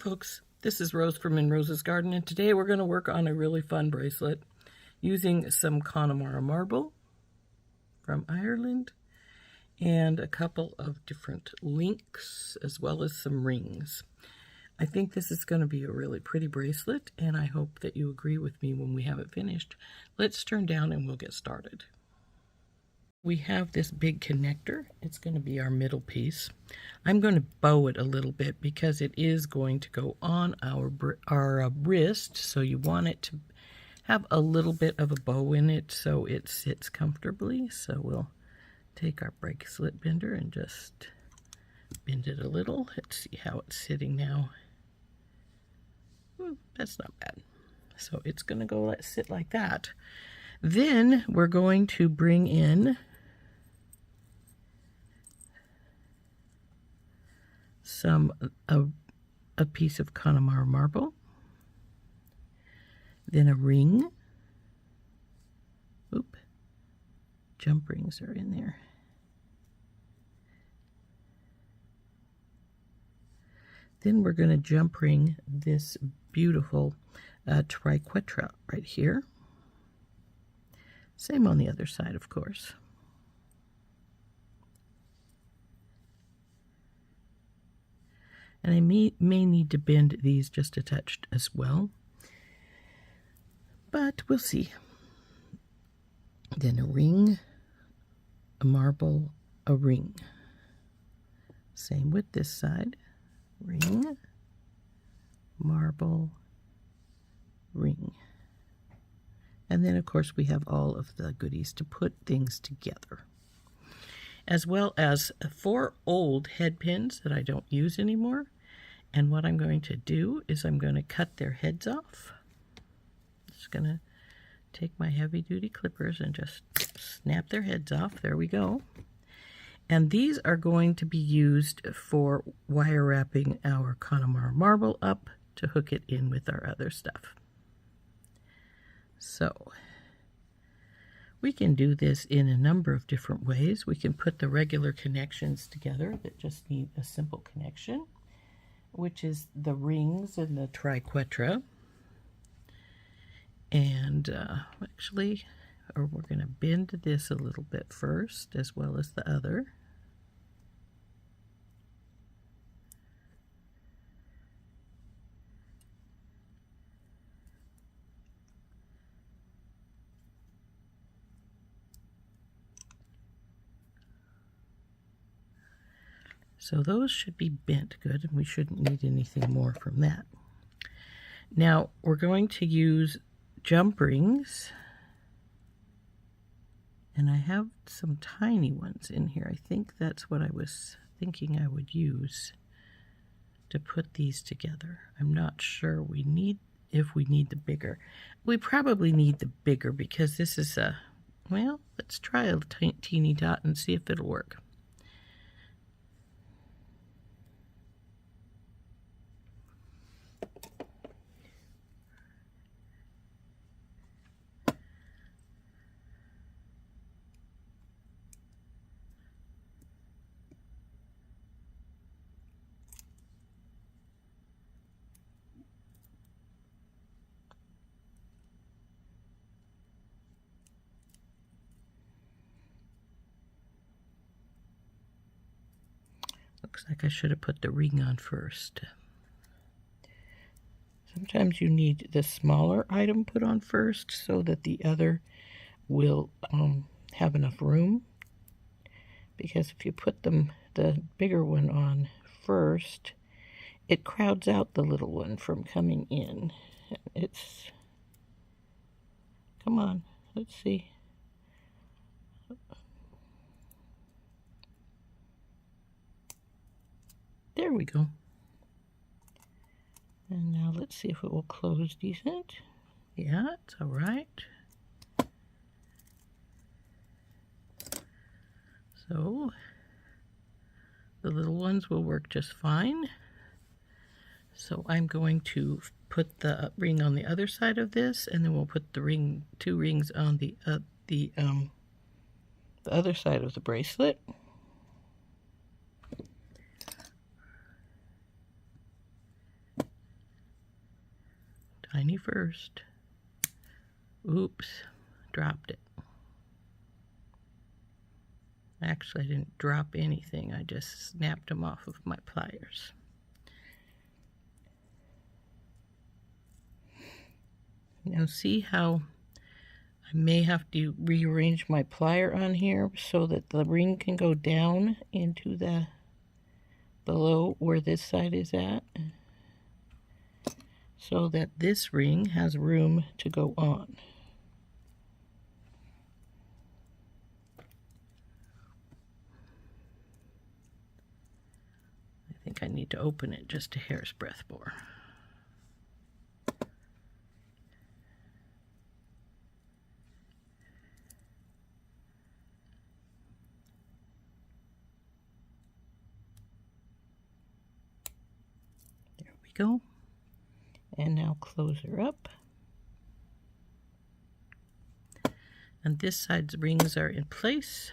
Folks, this is Rose from In Rose's Garden, and today we're going to work on a really fun bracelet using some Connemara marble from Ireland and a couple of different links as well as some rings. I think this is going to be a really pretty bracelet, and I hope that you agree with me when we have it finished. Let's turn down and we'll get started. We have this big connector. It's going to be our middle piece. I'm going to bow it a little bit because it is going to go on our wrist, so you want it to have a little bit of a bow in it so it sits comfortably. So we'll take our bracelet bender and just bend it a little. Let's see how it's sitting now. That's not bad. So it's going to go sit like that. Then we're going to bring in a piece of Connemara marble, then a ring. Oop, jump rings are in there. Then we're going to jump ring this beautiful Triquetra right here. Same on the other side, of course. And I may need to bend these just a touch as well, but we'll see. Then a ring, a marble, a ring. Same with this side. Ring, marble, ring. And then, of course, we have all of the goodies to put things together, as well as 4 old head pins that I don't use anymore. And what I'm going to do is I'm going to cut their heads off. Just going to take my heavy-duty clippers and just snap their heads off. There we go. And these are going to be used for wire wrapping our Connemara marble up to hook it in with our other stuff. So we can do this in a number of different ways. We can put the regular connections together that just need a simple connection, which is the rings and the Triquetra. And we're going to bend this a little bit first, as well as the other. So those should be bent good, and we shouldn't need anything more from that. Now we're going to use jump rings, and I have some tiny ones in here. I think that's what I was thinking I would use to put these together. I'm not sure if we need the bigger. We probably need the bigger because this is well, let's try a teeny dot and see if it'll work. Looks like I should have put the ring on first. Sometimes you need the smaller item put on first so that the other will have enough room. Because if you put the bigger one on first, it crowds out the little one from coming in. Come on, let's see. There we go. And now let's see if it will close decent. Yeah, it's all right. So the little ones will work just fine. So I'm going to put the ring on the other side of this, and then we'll put the 2 rings on the other side of the bracelet. tiny first. Oops, dropped it. Actually, I didn't drop anything. I just snapped them off of my pliers. Now see how I may have to rearrange my plier on here so that the ring can go down into the below where this side is at, so that this ring has room to go on. I think I need to open it just a hair's breadth more. There we go. And now close her up. And this side's rings are in place.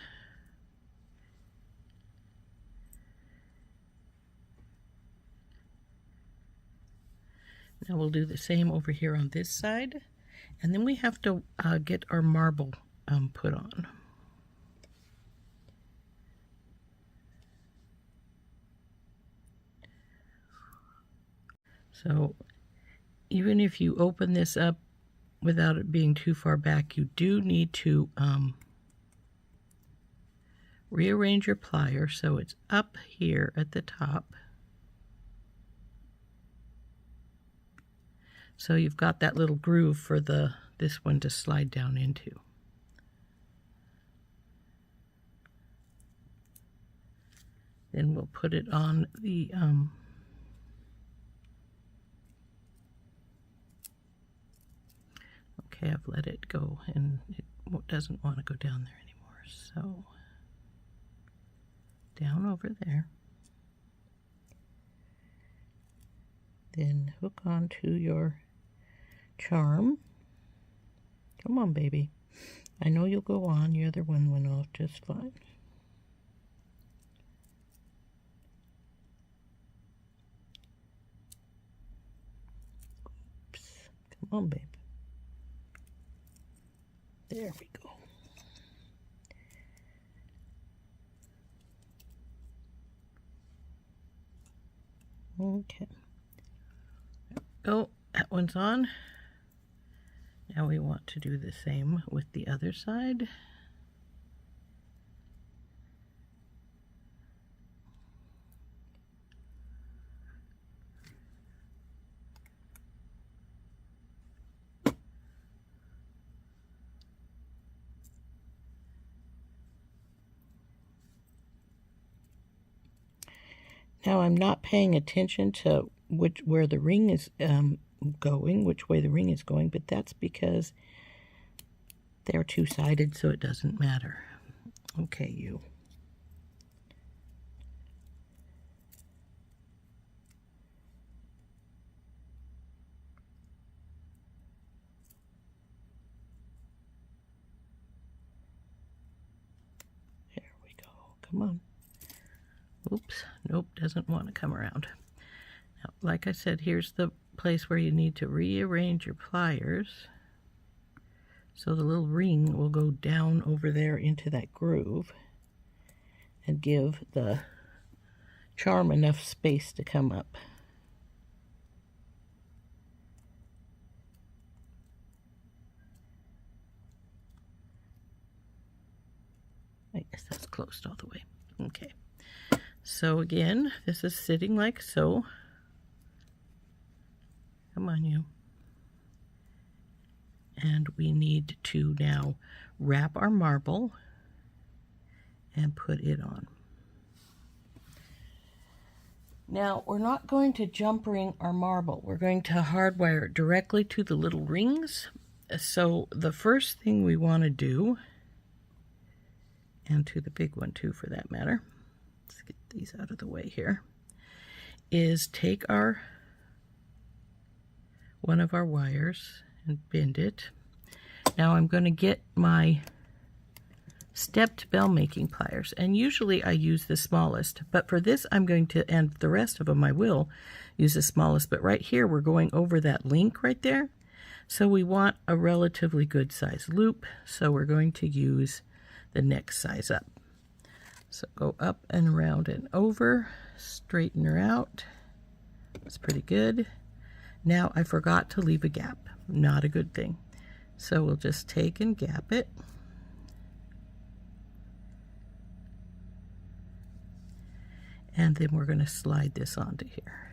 Now we'll do the same over here on this side, and then we have to get our marble put on. So even if you open this up without it being too far back, you do need to rearrange your plier so it's up here at the top. So you've got that little groove for this one to slide down into. Then we'll put it on the okay, I've let it go and it doesn't want to go down there anymore. So down over there. Then hook onto your charm. Come on, baby. I know you'll go on. Your other one went off just fine. Oops. Come on, babe. There we go. Okay. Oh, that one's on. Now we want to do the same with the other side. Now I'm not paying attention to where the ring is going, which way the ring is going, but that's because they're two-sided, so it doesn't matter. Okay, you. There we go. Come on. Oops, nope, doesn't want to come around. Now, like I said, here's the place where you need to rearrange your pliers so the little ring will go down over there into that groove and give the charm enough space to come up. I guess that's closed all the way. Okay. So again, this is sitting like so. Come on, you. And we need to now wrap our marble and put it on. Now, we're not going to jump ring our marble. We're going to hardwire it directly to the little rings. So the first thing we want to do, and to the big one too for that matter, let's get these out of the way here, is take one of our wires and bend it. Now I'm going to get my stepped bell making pliers, and usually I use the smallest, but for this I'm going to, and the rest of them I will use the smallest, but right here we're going over that link right there, so we want a relatively good size loop, so we're going to use the next size up. So go up and around and over, straighten her out. That's pretty good. Now I forgot to leave a gap, not a good thing, so we'll just take and gap it. And then we're going to slide this onto here.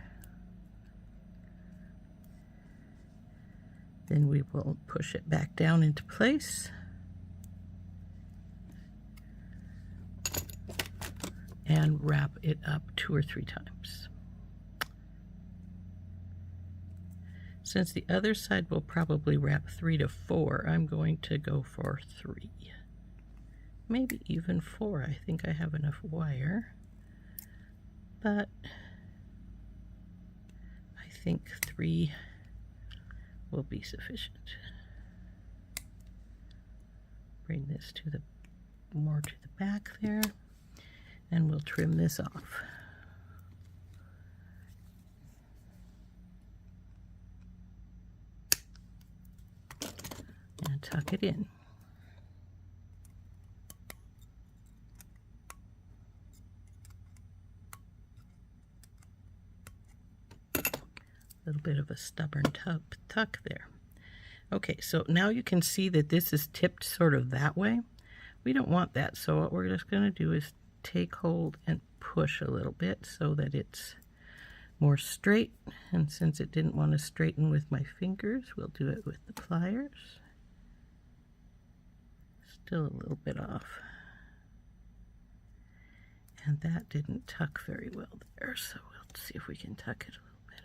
Then we will push it back down into place. And wrap it up 2 or 3 times. Since the other side will probably wrap 3 to 4, I'm going to go for 3. Maybe even 4. I think I have enough wire. But I think 3 will be sufficient. Bring this to the more to the back there, and we'll trim this off. And tuck it in. A little bit of a stubborn tuck there. Okay, so now you can see that this is tipped sort of that way. We don't want that, so what we're just going to do is take hold and push a little bit so that it's more straight. And since it didn't want to straighten with my fingers, we'll do it with the pliers. Still a little bit off. And that didn't tuck very well there, so we'll see if we can tuck it a little better.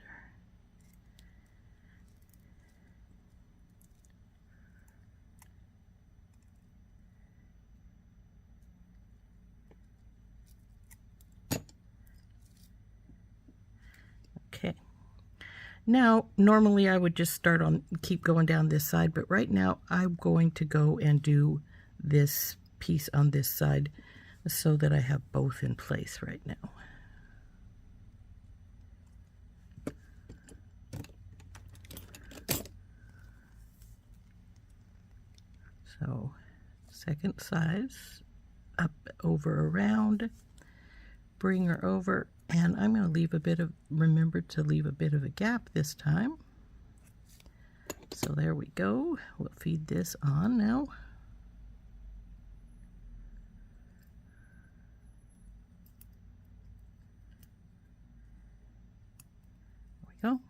Okay. Now, normally I would just keep going down this side, but right now I'm going to go and do this piece on this side so that I have both in place right now. So, second size, up, over, around, bring her over, and I'm going to leave a bit of, remember to leave a bit of a gap this time. So there we go. We'll feed this on now. There we go.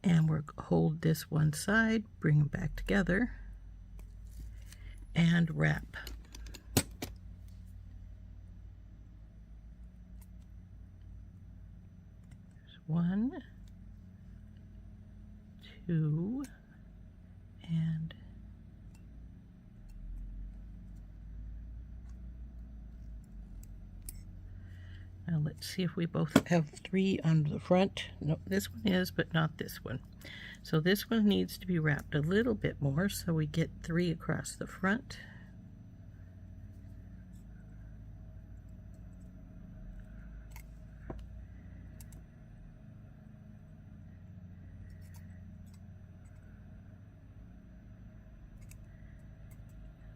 And we'll hold this one side, bring them back together, and wrap. There's 1, 2, and now let's see if we both have 3 on the front. No, this one is, but not this one. So this one needs to be wrapped a little bit more, so we get 3 across the front.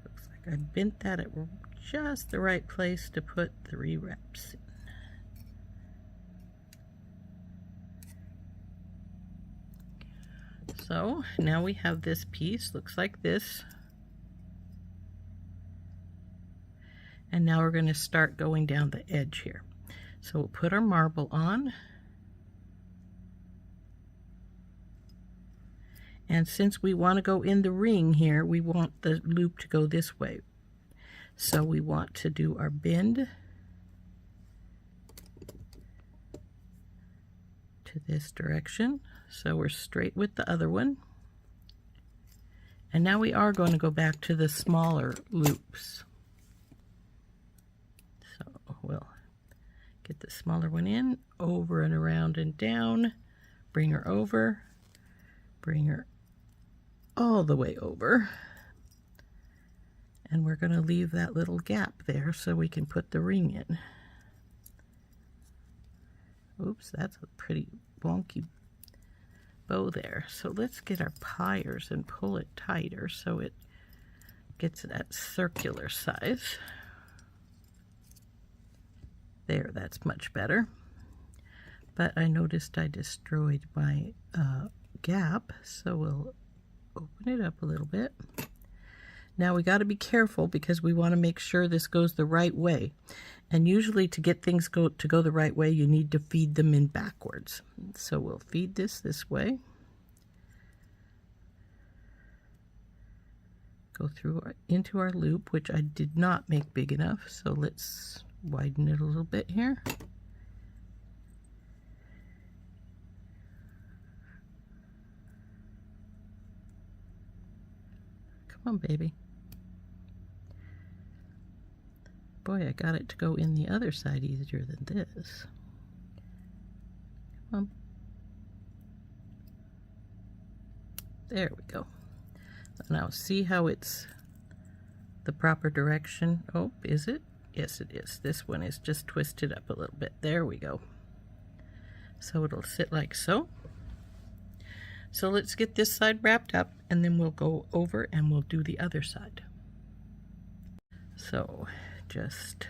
Looks like I bent that at just the right place to put 3 wraps in. So now we have this piece, looks like this. And now we're going to start going down the edge here. So we'll put our marble on. And since we want to go in the ring here, we want the loop to go this way. So we want to do our bend to this direction. So we're straight with the other one. And now we are going to go back to the smaller loops. So we'll get the smaller one in, over and around and down, bring her over, bring her all the way over, And we're going to leave that little gap there so we can put the ring in. Oops, that's a pretty wonky bow there. So let's get our pliers and pull it tighter so it gets that circular size. There, that's much better. But I noticed I destroyed my gap, so we'll open it up a little bit. Now we got to be careful because we want to make sure this goes the right way. And usually to get things to go the right way, you need to feed them in backwards. So we'll feed this way. Go through into our loop, which I did not make big enough. So let's widen it a little bit here. Come on, baby. Boy, I got it to go in the other side easier than this. Come on. There we go. Now see how it's the proper direction? Oh, is it? Yes, it is. This one is just twisted up a little bit. There we go. So it'll sit like so. So let's get this side wrapped up and then we'll go over and we'll do the other side. So just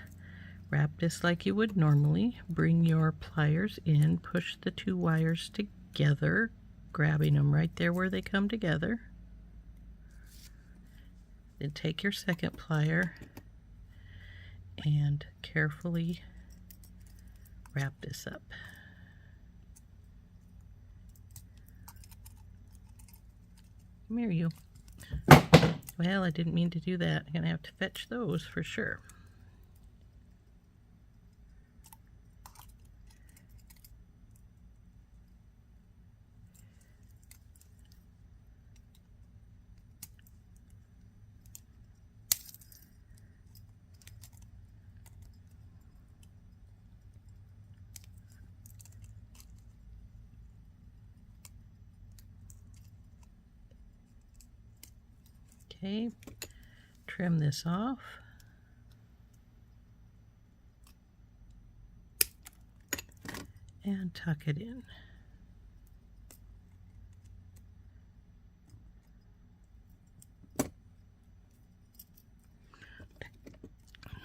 wrap this like you would normally. Bring your pliers in, push the two wires together, grabbing them right there where they come together. Then take your second plier and carefully wrap this up. Come here, you. Well, I didn't mean to do that. I'm gonna have to fetch those for sure. Okay, trim this off. And tuck it in.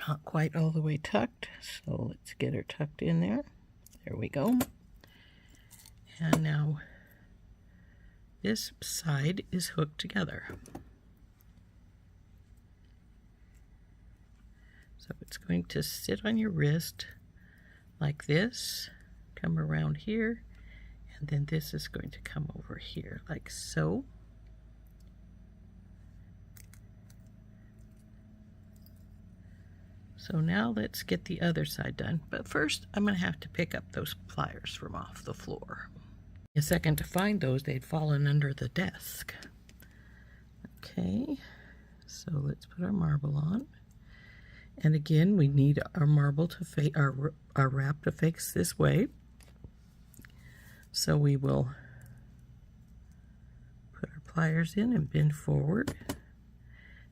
Not quite all the way tucked, so let's get her tucked in there. There we go. And now this side is hooked together. So it's going to sit on your wrist like this, come around here, and then this is going to come over here like so. So now let's get the other side done. But first, I'm going to have to pick up those pliers from off the floor. A second to find those, they'd fallen under the desk. Okay, so let's put our marble on. And again, we need our marble to face our wrap to face this way. So we will put our pliers in and bend forward.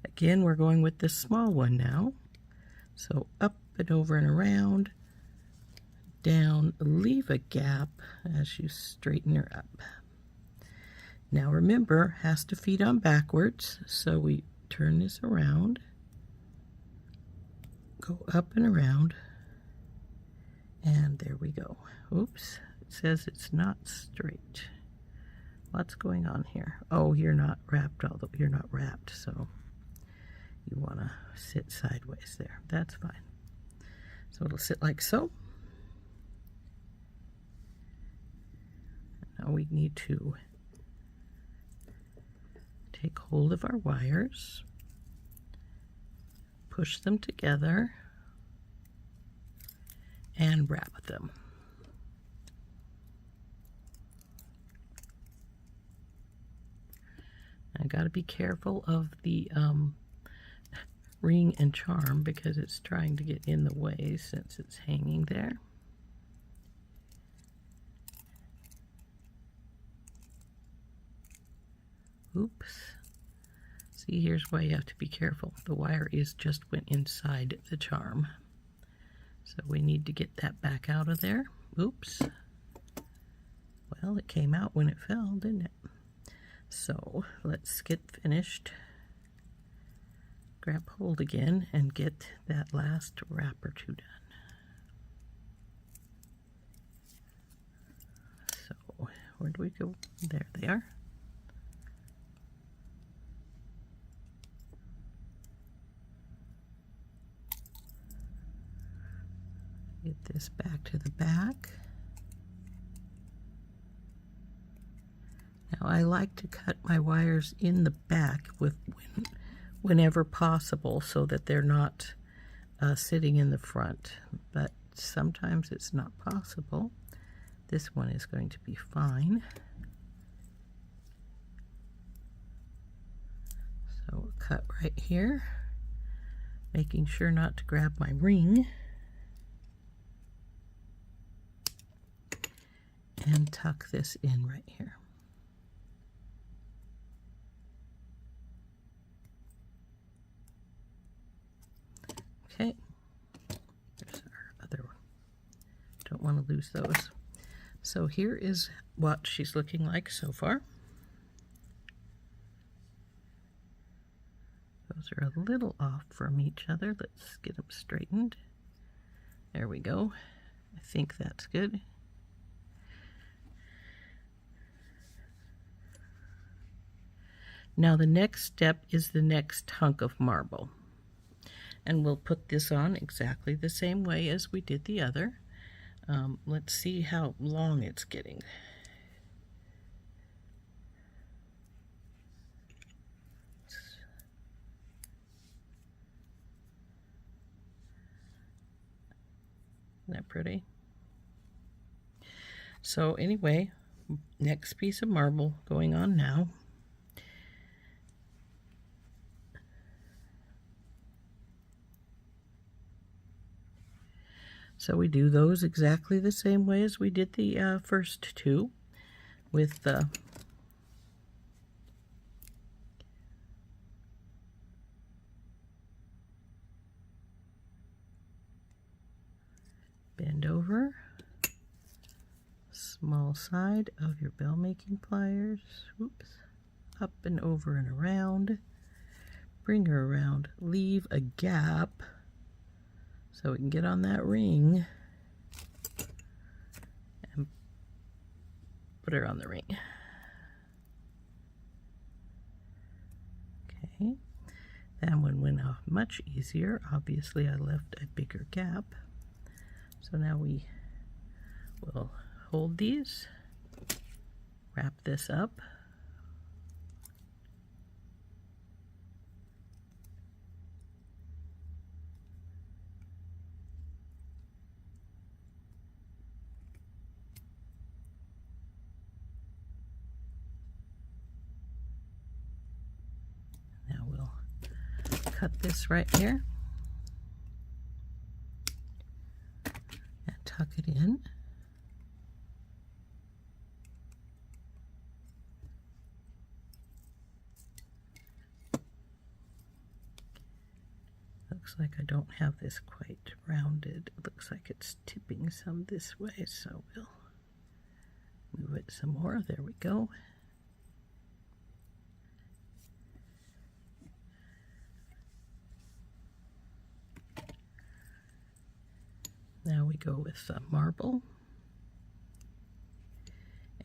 Again, we're going with this small one now. So up and over and around, down, leave a gap as you straighten her up. Now remember, has to feed on backwards, so we turn this around, go up and around, and there we go. Oops, it says it's not straight. What's going on here? Oh, you're not wrapped, although you're not wrapped, so you want to sit sideways there. That's fine. So it'll sit like so. Now we need to take hold of our wires, push them together, and wrap them. I got to be careful of the ring and charm because it's trying to get in the way since it's hanging there. Oops. See, here's why you have to be careful. The wire just went inside the charm. So we need to get that back out of there. Oops. Well, it came out when it fell, didn't it? So let's get finished. Grab hold again and get that last wrap or two done. So where do we go? There they are. Get this back to the back. Now I like to cut my wires in the back whenever possible so that they're not sitting in the front, but sometimes it's not possible. This one is going to be fine. So we'll cut right here, making sure not to grab my ring. And tuck this in right here. Okay, there's our other one. Don't want to lose those. So here is what she's looking like so far. Those are a little off from each other. Let's get them straightened. There we go. I think that's good. Now the next step is the next hunk of marble. And we'll put this on exactly the same way as we did the other. Let's see how long it's getting. Isn't that pretty? So anyway, next piece of marble going on now. So we do those exactly the same way as we did the first two, with the bend over, small side of your bell making pliers, oops, up and over and around, bring her around, leave a gap so we can get on that ring and put her on the ring. Okay, that one went off much easier. Obviously I left a bigger gap. So now we will hold these, wrap this up, cut this right here and tuck it in. Looks like I don't have this quite rounded. It looks like it's tipping some this way, so we'll move it some more. There we go. Now we go with marble,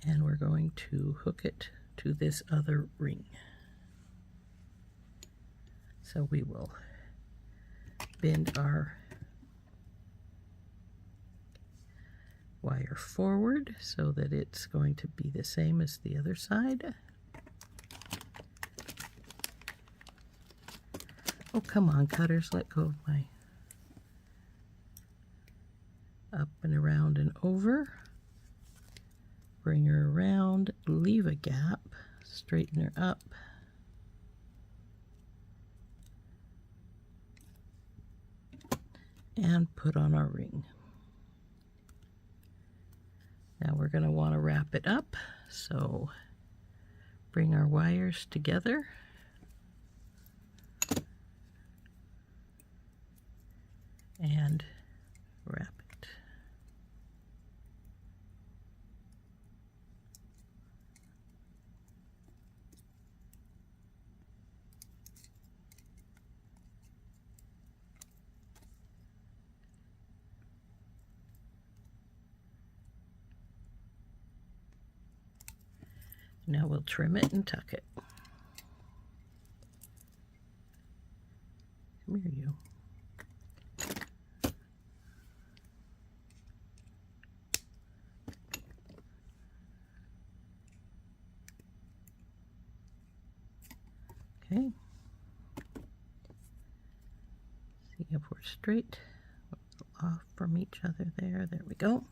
and we're going to hook it to this other ring. So we will bend our wire forward so that it's going to be the same as the other side. Oh, come on, cutters, let go of my up and around and over. Bring her around, leave a gap, straighten her up. And put on our ring. Now we're going to want to wrap it up, so bring our wires together. and wrap it. Now we'll trim it and tuck it. Come here, you. Okay. See if we're straight. Off from each other there. There we go.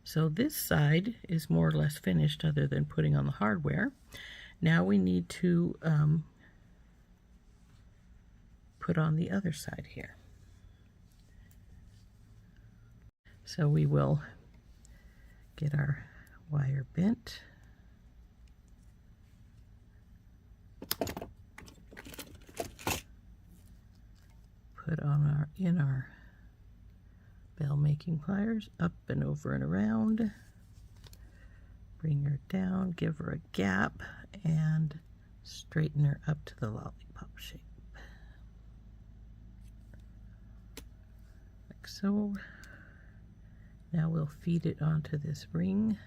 So this side is more or less finished other than putting on the hardware. Now we need to put on the other side here. So we will get our wire bent. Put on our bell making pliers, up and over and around. Bring her down, give her a gap, and straighten her up to the lollipop shape. Like so. Now we'll feed it onto this ring.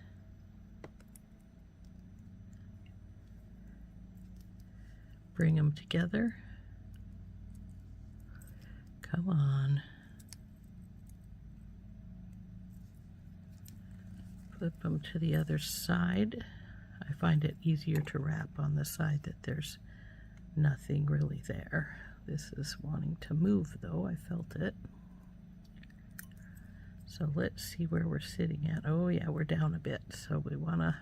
Bring them together. Come on. Flip them to the other side. I find it easier to wrap on the side that there's nothing really there. This is wanting to move though, I felt it. So let's see where we're sitting at. Oh yeah, we're down a bit. So we wanna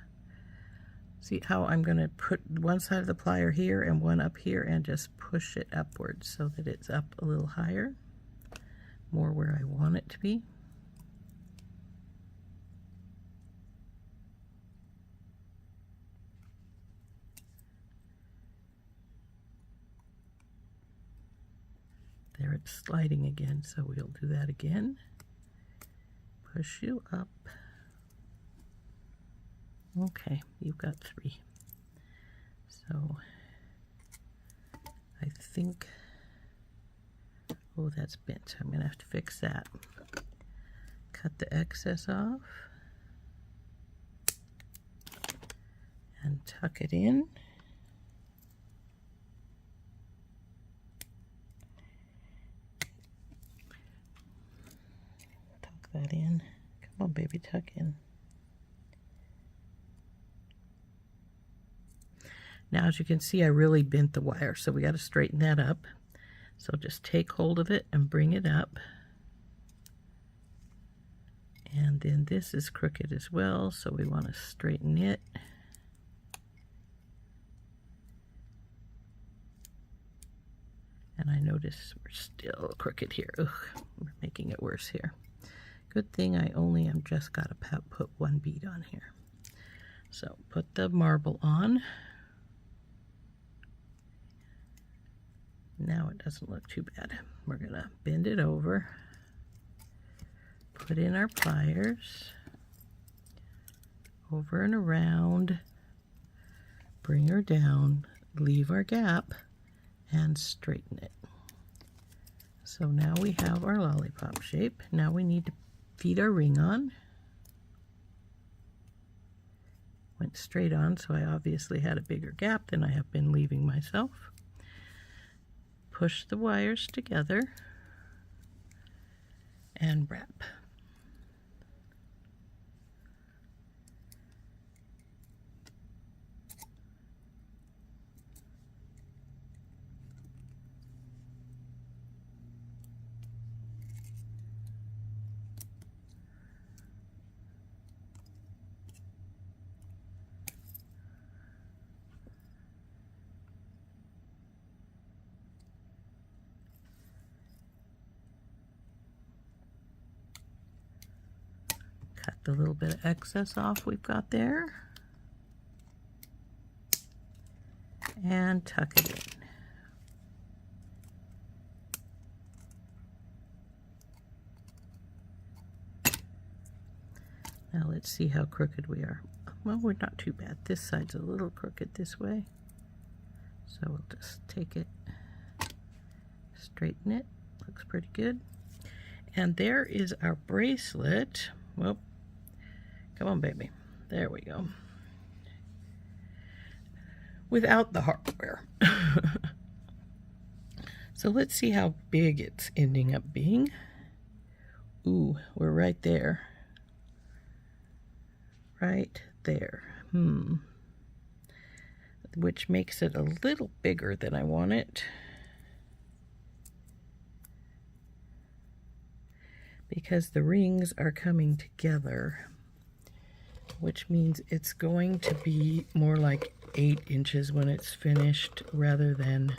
see how I'm gonna put one side of the plier here and one up here and just push it upwards so that it's up a little higher, more where I want it to be. There it's sliding again, so we'll do that again. Push you up. Okay, you've got 3. So I think, oh, that's bent. I'm gonna have to fix that. Cut the excess off and tuck it in. That in. Come on, baby, tuck in. Now, as you can see, I really bent the wire, so we got to straighten that up. So just take hold of it and bring it up. And then this is crooked as well, so we want to straighten it. And I notice we're still crooked here. Ugh, we're making it worse here. Good thing I only am just got to put one bead on here. So put the marble on. Now it doesn't look too bad. We're gonna bend it over, put in our pliers, over and around, bring her down, leave our gap, and straighten it. So now we have our lollipop shape. Now we need to feed our ring on. Went straight on, so I obviously had a bigger gap than I have been leaving myself. Push the wires together and wrap. Cut the little bit of excess off we've got there and tuck it in. Now let's see how crooked we are. Well, we're not too bad. This side's a little crooked this way. So we'll just take it, straighten it. Looks pretty good. And there is our bracelet. Well, come on, baby. There we go. Without the hardware. So let's see how big it's ending up being. Ooh, we're right there. Right there. Which makes it a little bigger than I want it. Because the rings are coming together, which means it's going to be more like 8 inches when it's finished rather than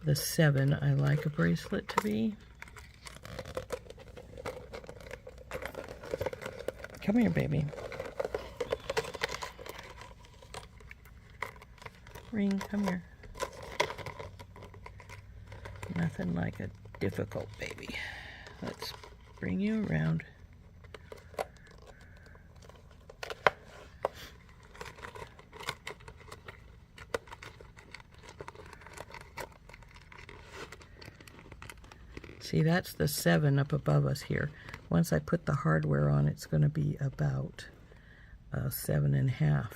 the 7 I like a bracelet to be. Come here, baby. Ring, come here. Nothing like a difficult baby. Let's bring you around. See, that's the 7 up above us here. Once I put the hardware on, it's going to be about 7.5,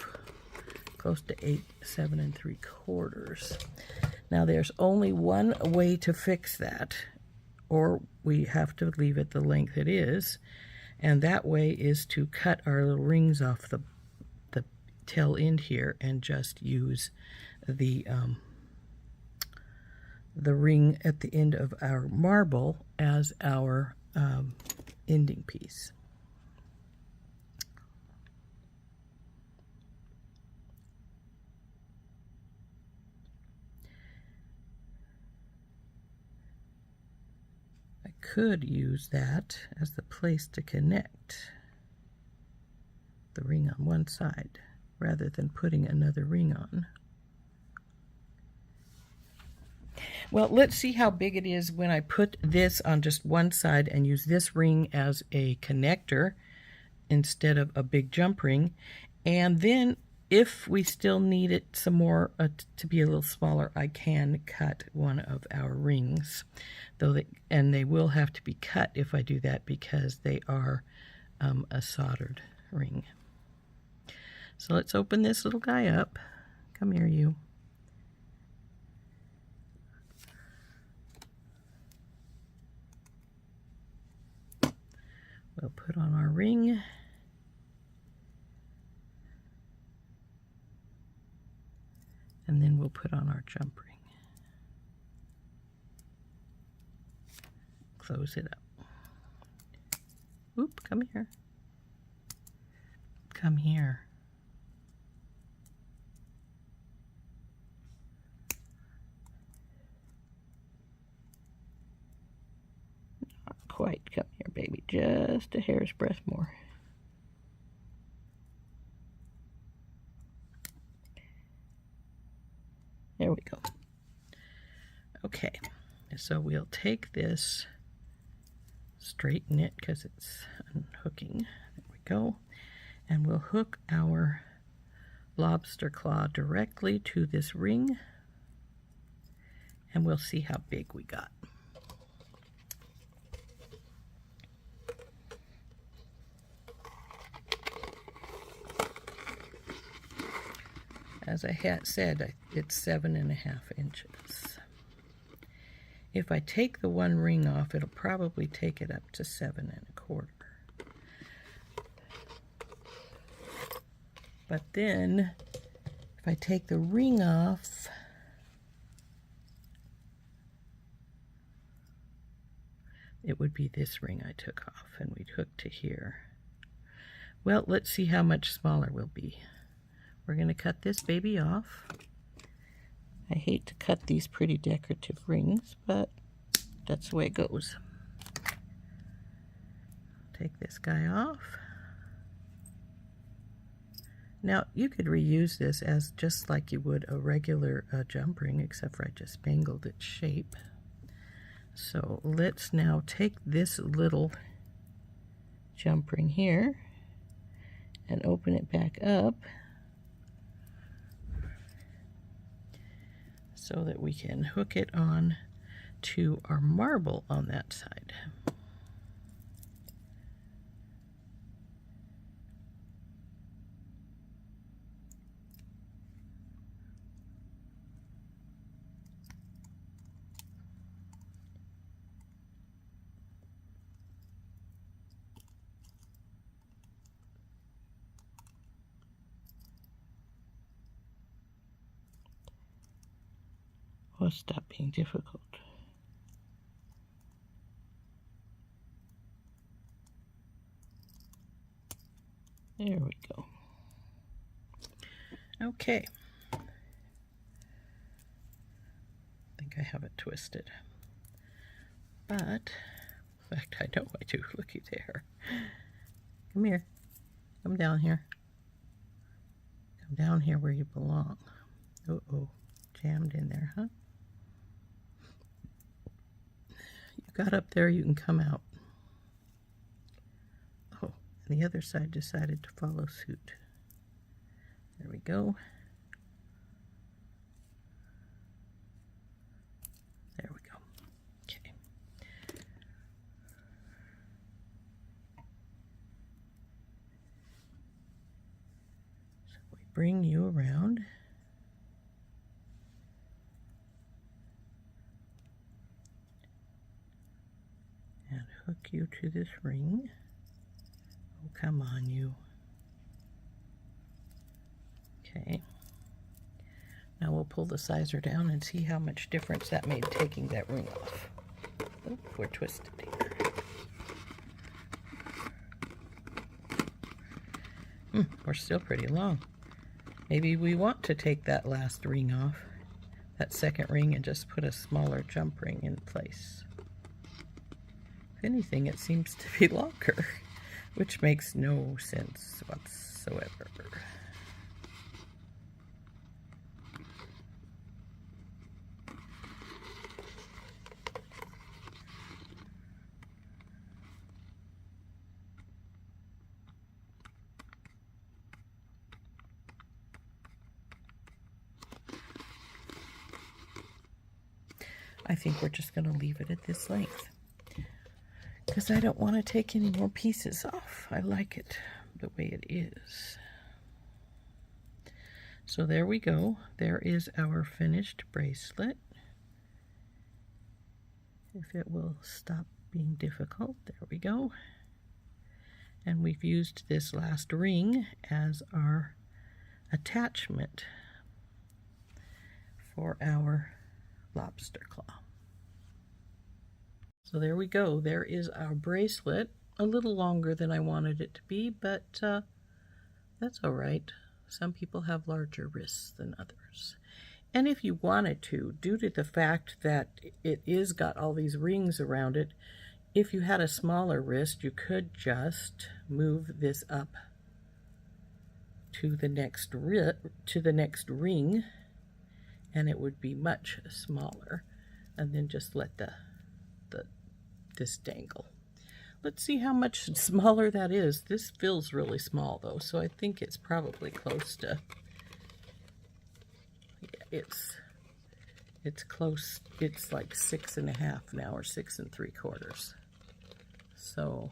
close to 8, 7 3/4. Now, there's only one way to fix that, or we have to leave it the length it is, and that way is to cut our little rings off the tail end here and just use the ring at the end of our marble as our ending piece. I could use that as the place to connect the ring on one side rather than putting another ring on. Well, let's see how big it is when I put this on just one side and use this ring as a connector instead of a big jump ring. And then if we still need it some more to be a little smaller, I can cut one of our rings. And they will have to be cut if I do that because they are a soldered ring. So let's open this little guy up. Come here, you. We'll put on our ring. And then we'll put on our jump ring. Close it up. Oop, come here. Come here. Not quite. Come here, baby. Just a hair's breadth more. There we go. Okay, so we'll take this, straighten it because it's unhooking. There we go. And we'll hook our lobster claw directly to this ring. And we'll see how big we got. As I had said, it's 7.5 inches. If I take the one ring off, it'll probably take it up to 7.25. But then, if I take the ring off, it would be this ring I took off, and we'd hook to here. Well, let's see how much smaller we'll be. We're going to cut this baby off. I hate to cut these pretty decorative rings, but that's the way it goes. Take this guy off. Now, you could reuse this as just like you would a regular jump ring, except for I just spangled its shape. So let's now take this little jump ring here, and open it back up so that we can hook it on to our marble on that side. Well, stop being difficult. There we go. Okay. I think I have it twisted. But, in fact, I know I do. Looky there. Come here. Come down here. Come down here where you belong. Uh-oh. Jammed in there, huh? You got up there, you can come out. Oh, and the other side decided to follow suit. There we go. There we go. Okay. So we bring you around. And hook you to this ring. Oh, come on, you. Okay. Now we'll pull the sizer down and see how much difference that made taking that ring off. Oh, we're twisted here. We're still pretty long. Maybe we want to take that last ring off, that second ring, and just put a smaller jump ring in place. If anything, it seems to be longer, which makes no sense whatsoever. I think we're just going to leave it at this length because I don't want to take any more pieces off. I like it the way it is. So there we go. There is our finished bracelet. If it will stop being difficult, there we go. And we've used this last ring as our attachment for our lobster claw. So there we go. There is our bracelet. A little longer than I wanted it to be, but that's all right. Some people have larger wrists than others. And if you wanted to, due to the fact that it is got all these rings around it, if you had a smaller wrist, you could just move this up to the next ring, and it would be much smaller, and then just let this dangle. Let's see how much smaller that is. This feels really small though, so I think it's probably close to, yeah, it's close. It's like 6.5 now, or 6 3/4. So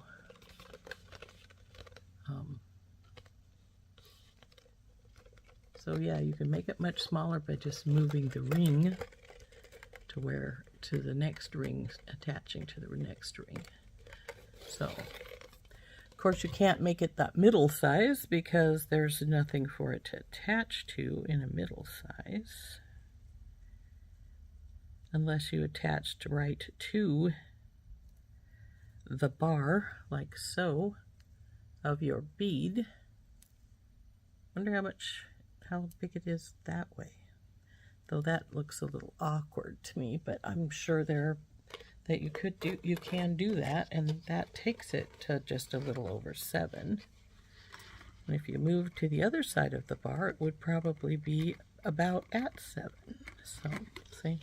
so yeah, you can make it much smaller by just moving the ring to the next ring, attaching to the next ring. So, of course, you can't make it that middle size because there's nothing for it to attach to in a middle size, unless you attached right to the bar, like so, of your bead. Wonder how big it is that way. Though that looks a little awkward to me, but I'm sure that you can do that, and that takes it to just a little over 7. And if you move to the other side of the bar, it would probably be about at 7. So, see?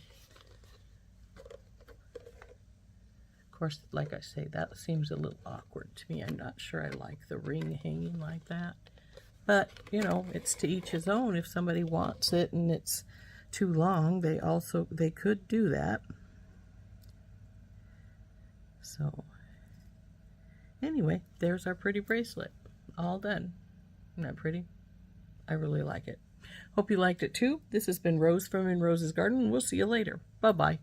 Of course, like I say, that seems a little awkward to me. I'm not sure I like the ring hanging like that. But, you know, it's to each his own. If somebody wants it and it's too long, they could do that. So, anyway, there's our pretty bracelet. All done. Isn't that pretty? I really like it. Hope you liked it too. This has been Rose from In Rose's Garden. We'll see you later. Bye-bye.